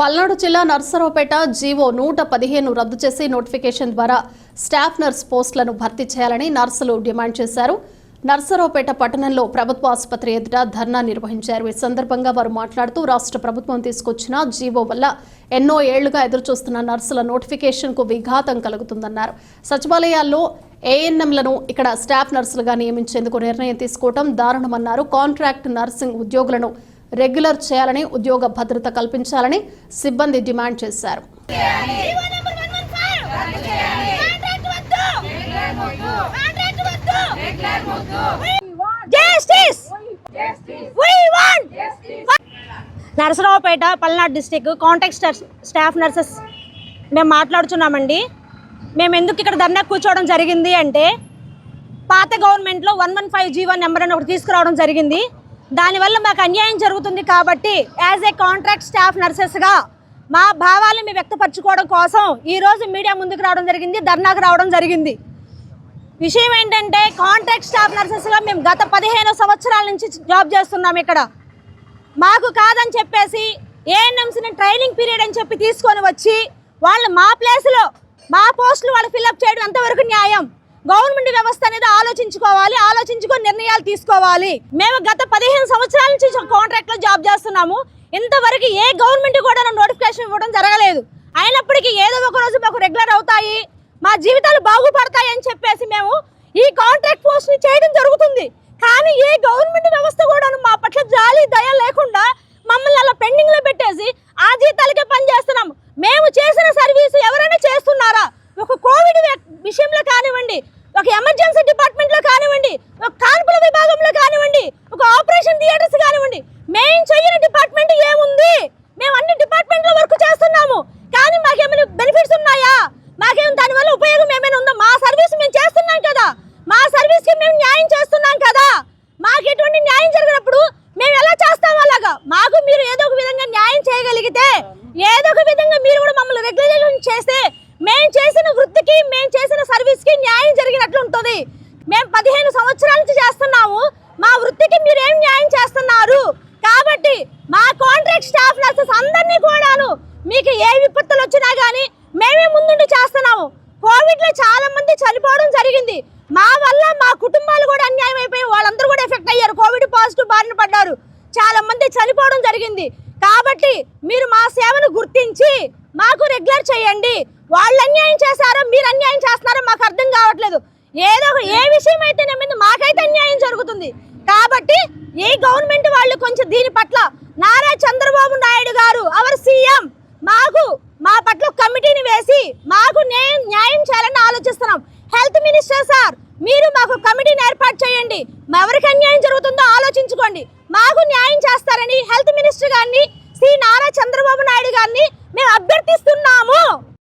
పల్నాడు జిల్లా నర్సరావుపేట జీవో 115 రద్దు చేసి నోటిఫికేషన్ ద్వారా స్టాఫ్ నర్స్ పోస్టులను భర్తీ చేయాలని నర్సులు డిమాండ్ చేశారు. నర్సరావుపేట పట్టణంలో ప్రభుత్వ ఆసుపత్రి ఎదుట ధర్నా నిర్వహించారు. ఈ సందర్భంగా వారు మాట్లాడుతూ రాష్ట్ర ప్రభుత్వం తీసుకొచ్చిన జీవో వల్ల ఎన్నో ఏళ్లుగా ఎదురుచూస్తున్న నర్సుల నోటిఫికేషన్కు విఘాతం కలుగుతుందన్నారు. సచివాలయాల్లో ఏఎన్ఎంలను ఇక్కడ స్టాఫ్ నర్సులుగా నియమించేందుకు నిర్ణయం తీసుకోవడం దారుణమన్నారు. కాంట్రాక్ట్ నర్సింగ్ ఉద్యోగులను రెగ్యులర్ చేయాలని, ఉద్యోగ భద్రత కల్పించాలని సిబ్బంది డిమాండ్ చేశారు. Narasaraopet Palnadu district contract staff nurses మేము మాట్లాడుతున్నామండి. మేము ఎందుకు ఇక్కడ ధర్నా కూర్చోవడం జరిగింది అంటే, పాత గవర్నమెంట్లో 115 జీవో నెంబర్ అని ఒకటి తీసుకురావడం జరిగింది. దానివల్ల మాకు అన్యాయం జరుగుతుంది కాబట్టి యాజ్ ఏ కాంట్రాక్ట్ స్టాఫ్ నర్సెస్గా మా భావాలను మేము వ్యక్తపరచుకోవడం కోసం ఈరోజు మీడియా ముందుకు రావడం జరిగింది, ధర్నాకు రావడం జరిగింది. విషయం ఏంటంటే, కాంట్రాక్ట్ స్టాఫ్ నర్సెస్గా మేము గత 15 సంవత్సరాల నుంచి జాబ్ చేస్తున్నాం. ఇక్కడ మాకు కాదని చెప్పేసి ఏఎన్ఎంసీని ట్రైనింగ్ పీరియడ్ అని చెప్పి తీసుకొని వచ్చి వాళ్ళు మా ప్లేస్లో మా పోస్టులు వాళ్ళు ఫిల్అప్ చేయడం ఎంతవరకు న్యాయం? గవర్నమెంట్ వ్యవస్థ అనేది ఆలోచించుకోవాలి, ఆలోచించుకొని నిర్ణయాలు తీసుకోవాలి. మేము గత 15 సంవత్సరాల నుంచి కాంట్రాక్ట్లో జాబ్ చేస్తున్నాము. ఇంతవరకు ఏ గవర్నమెంట్ కూడా నోటిఫికేషన్ ఇవ్వడం జరగలేదు. అయినప్పటికీ ఏదో ఒక రోజు మాకు రెగ్యులర్ అవుతాయి, మా జీవితాలు బాగుపడతాయి అని చెప్పేసి మేము ఈ కాంట్రాక్ట్ పోస్ట్ని చేయడం జరుగుతుంది. కానీ ఏ గవర్నమెంట్ వ్యవస్థ కూడా మా పట్ల జాలి దయ లేకుండా మమ్మల్ని అలా పెండింగ్లో పెట్టేసి ఆ జీతాలకే పనిచేస్తున్నాము. మేము చేసిన సర్వీసు ఎవరైనా చేస్తున్నారా? ఒక కోవిడ్ విషయంలో కానివ్వండి, ఒక ఎమర్జెన్సీ డిపార్ట్మెంట్లో కానివ్వండి, ఒక కాన్పుల విభాగంలో కానివ్వండి, ఒక ఆపరేషన్ థియేటర్స్ కానివ్వండి, మేము చేయని డిపార్ట్మెంట్ ఏముంది? మేము అన్ని డిపార్ట్మెంట్లో వర్క్ చేస్తున్నాము. కానీ మాకేమైనా బెనిఫిట్స్ ఉన్నాయా? మాకేం దానివల్ల ఉపయోగం ఏమైనా ఉందా? మా సర్వీస్ మేము చేస్తున్నాం కదా, మా సర్వీస్కి మేము న్యాయం చేస్తున్నాం కదా. మాకు ఎటువంటి న్యాయం జరిగినప్పుడు మేము ఎలా చేస్తాం? అలాగా మాకు మీరు ఏదో ఒక విధంగా న్యాయం చేయగలిగితే, ఏదో ఒక విధంగా మీరు కూడా మమ్మల్ని రెగ్యులేషన్ చేస్తే మేము చేసిన వృత్తికి, మేము చేసిన సర్వీస్కి న్యాయం జరిగినట్లు ఉంటుంది. మేము 15 సంవత్సరాల నుంచి చేస్తున్నాము. మా వృత్తికి మీరు ఏం న్యాయం చేస్తున్నారు? కాబట్టి మా కాంట్రాక్ట్ స్టాఫ్ నర్సెస్ అందరినీ కూడాను మీకు ఏ విపత్తులు వచ్చినా కానీ మేమే ముందుండి చేస్తున్నాము. కోవిడ్లో చాలా మంది చనిపోవడం జరిగింది. మా వల్ల మా కుటుంబాలు కూడా అన్యాయం అయిపోయి వాళ్ళందరూ కూడా ఎఫెక్ట్ అయ్యారు. కోవిడ్ పాజిటివ్ బారిన పడ్డారు, చాలా మంది చనిపోవడం జరిగింది. కాబట్టి మీరు మా సేవను గుర్తించి మాకు రెగ్యులర్ చేయండి. వాళ్ళు అన్యాయం చేశారో మీరు అన్యాయం చేస్తున్నారో మాకు అర్థం కావట్లేదు. ఏ విషయం అయితే మాకైతే అన్యాయం జరుగుతుంది. కాబట్టి ఈ గవర్నమెంట్ వాళ్ళు కొంచెం దీని పట్ల నారా చంద్రబాబు నాయుడు గారు అవర్ సీఎం మా పట్ల కమిటీని వేసి మాకు న్యాయం చేయాలని ఆలోచిస్తున్నాం. హెల్త్ మినిస్టర్ సార్, మీరు మాకు కమిటీని ఏర్పాటు చేయండి. ఎవరికి అన్యాయం జరుగుతుందో ఆలోచించుకోండి, మాకు న్యాయం చేస్తారని హెల్త్ మినిస్టర్ గారిని, శ్రీ నారా చంద్రబాబు నాయుడు గారిని మేము అభ్యర్థిస్తున్నాము.